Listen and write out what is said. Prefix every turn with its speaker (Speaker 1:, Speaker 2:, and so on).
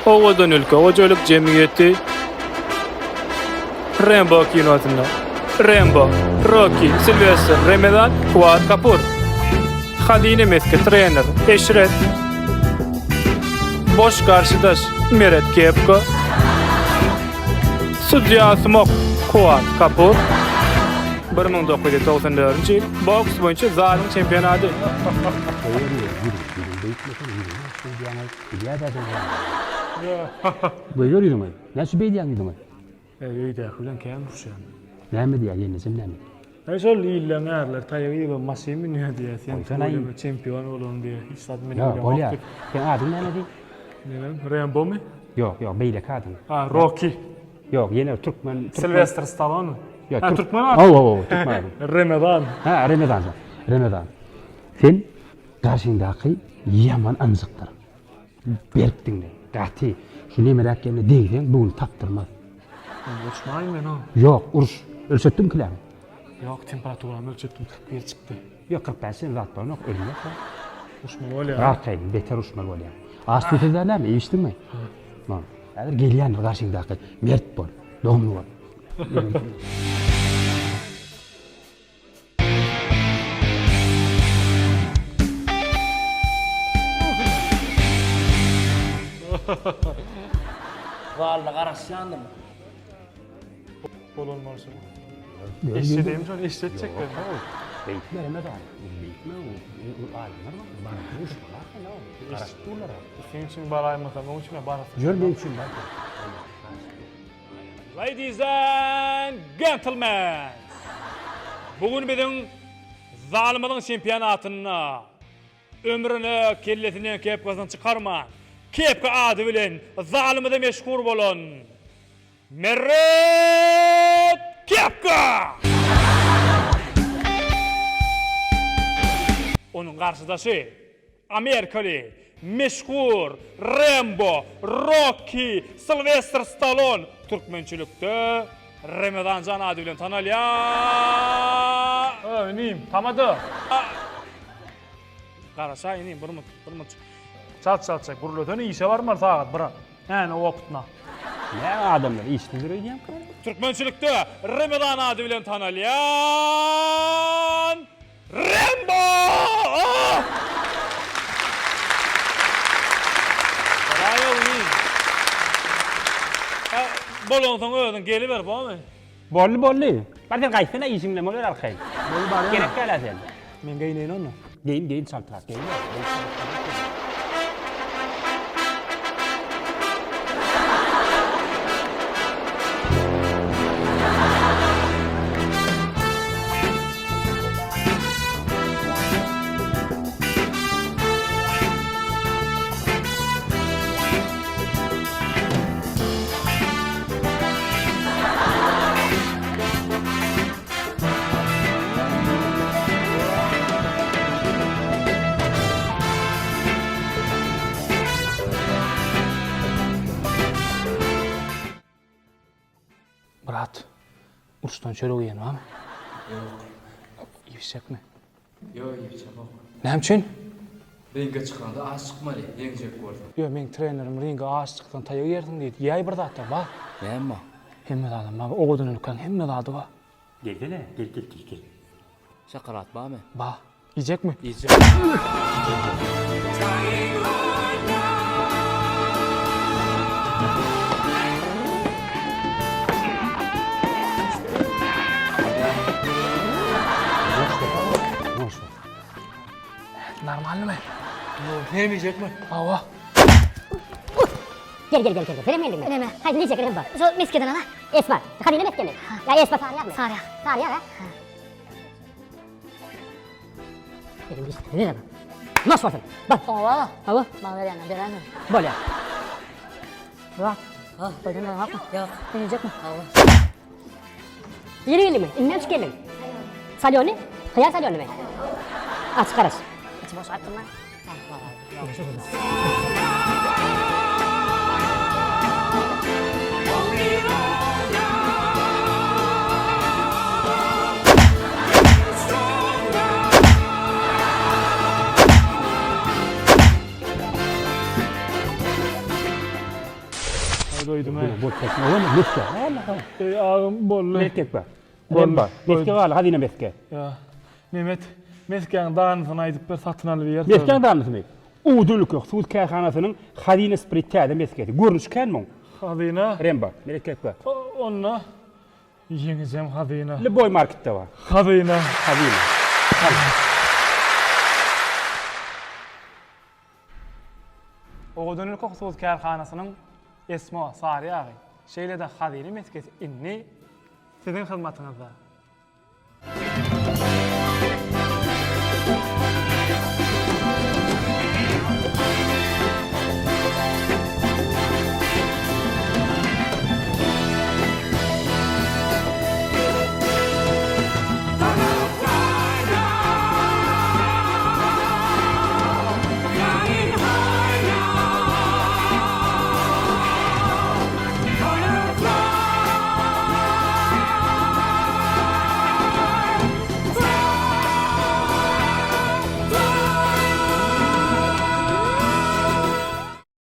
Speaker 1: Owadan ülke Hocalık Cemiyeti Rambo kinoatında Rambo, Rocky, Sylvester, Ramazan, Fuat Kapur Hadine Meski trainer Eşret Boş karşıdaş Meret Kepko Sudya Asmok Fuat Kapur 1994-yıl boks boyunca zalim çempionatı.
Speaker 2: Buyur yürüme. Nasıl beydiyan yürüme?
Speaker 1: Öyle kulan kayan durşan.
Speaker 2: Ne diye yenizim ne mi?
Speaker 1: Ayşol ilan erler tayağı gibi masimi ne diye sen
Speaker 2: Sanayim.
Speaker 1: çempiyon olun diye istat meni
Speaker 2: Ya bolya. Sen adın ne dedi?
Speaker 1: Ne Rambo mu?
Speaker 2: Yok beyle kadın.
Speaker 1: Ha Rocky.
Speaker 2: Yok yine Türkmen.
Speaker 1: Sylvester Stallone mu?
Speaker 2: Yok
Speaker 1: Ha Türkmen abi.
Speaker 2: Türkmen.
Speaker 1: Ramazan.
Speaker 2: Ha Ramazan. Sen karşındaki yaman anzıktır. Berktin de. Gati. Şunu merak etme deyden bunu taktırmaz.
Speaker 1: Uçmayın ben o.
Speaker 2: Yok ölçettim kilam.
Speaker 1: Yok temperaturamı ölçettim 41 çıktı.
Speaker 2: Yok 45 sen rahat bana ölüyor.
Speaker 1: Uçma var ya.
Speaker 2: Rahat kayın beter uçma böyle. Az tutuyorlar mı? İçtin mi? Tamam. Eğer geliyen karşındaki mert bol. Doğumlu var.
Speaker 3: Vallahi karışandım.
Speaker 1: Bol olmaz. Eşlediğim sonra eşledecek ben.
Speaker 2: Beytler ne var? Beytler o alimler var. Bana uçmalar ne o? Karıştırırlar.
Speaker 1: Senin için baraymasam, onun için barasam.
Speaker 2: Gör benim için bak.
Speaker 1: Ladies and gentlemen, bugün bizim zalimlerin şempiyonatına ömrünü kellesinden kepkasını çıkarma, kepka adı bilen zalimde meşhur bolun Meret Kepka. Onun karşıdaşı Amerikalı meşhur Rambo, Rocky, Sylvester Stallone Türkmençilikte Ramazan Can adı bilen tanalya. Neyim? Tamadı. Qarasa ineyim, bir mıt. Çat. Gurulöten işe var mı saat bırak. Yani o vakitna.
Speaker 2: Ne adamlar işini görüyorum.
Speaker 1: Türkmençilikte Ramazan adı bilen tanalyan Rambo! Bravo unin. Bolon son ödün geliver bu mu?
Speaker 2: Bolli. Bazen kaysana işimle molar arkayı. Gerek kala sen.
Speaker 1: Men gayneyin onu.
Speaker 2: Geyin saltrak geyin.
Speaker 1: Brat, uçtan şöyle uyan var mı?
Speaker 3: Yok.
Speaker 1: Yiyecek mi?
Speaker 3: Yok yapamam.
Speaker 1: Ne için?
Speaker 3: Ringe çıkanda az çıkmalı. Yengecek vardı.
Speaker 1: Yok, men trenerim ringe ağaçlıktan tayağı yerdim deydi. Yay bir dağıtta bak.
Speaker 3: Ne mi?
Speaker 1: Hemme dağıdım bak. O kadar ülken hemme dağıdı bak.
Speaker 2: Gel.
Speaker 3: Şakarat bağ mı?
Speaker 1: Bak. Yiyecek mi?
Speaker 3: Yiyecek.
Speaker 1: Normal mi?
Speaker 3: Vermeyecek mi?
Speaker 1: Hava.
Speaker 4: Gel. Veremedin mi? Vereme. Haydi ne çekelim bak. Şu miskeden ala. Esma. Kadine met gelin. Ya Esma Sariya mı? Sariya ha. Dedim işte. Ne zaman? Nasıl olsun? Bak. Hava. Bana ver yana. Veren mi? Böyle. Bak. Ha. Böyle ne yapma? Yok. Deneyecek mi? Hava. Yürü gelin mi? İnmem çıkelim. Salyonu? Hıyar salyonu mu? Aç karış. Aç boş attım lan.
Speaker 1: Doydum
Speaker 2: Bu tekme olur mu? Meske. Allah.
Speaker 1: Ağım bollu.
Speaker 2: Meske bak. Remba. Meske var, hazine meske.
Speaker 1: Ya. Mehmet, meskeň danysını aýdyp bir satyn alyp
Speaker 2: Meskeň danysy. Uduluk yok. Suud kärhanasının hazine sprittäde mesketi. Görnüş kelmem.
Speaker 1: Hazina.
Speaker 2: Remba. Meske bak.
Speaker 1: Onna ýeňizem hazina.
Speaker 2: Le boy marketde var.
Speaker 1: Hazina.
Speaker 2: Hazine.
Speaker 1: Oğudunul Koksuuz Kärhanasının esma Sari agy. Şeýle de hazine meskesi inni sizin hyzmatyňyzda.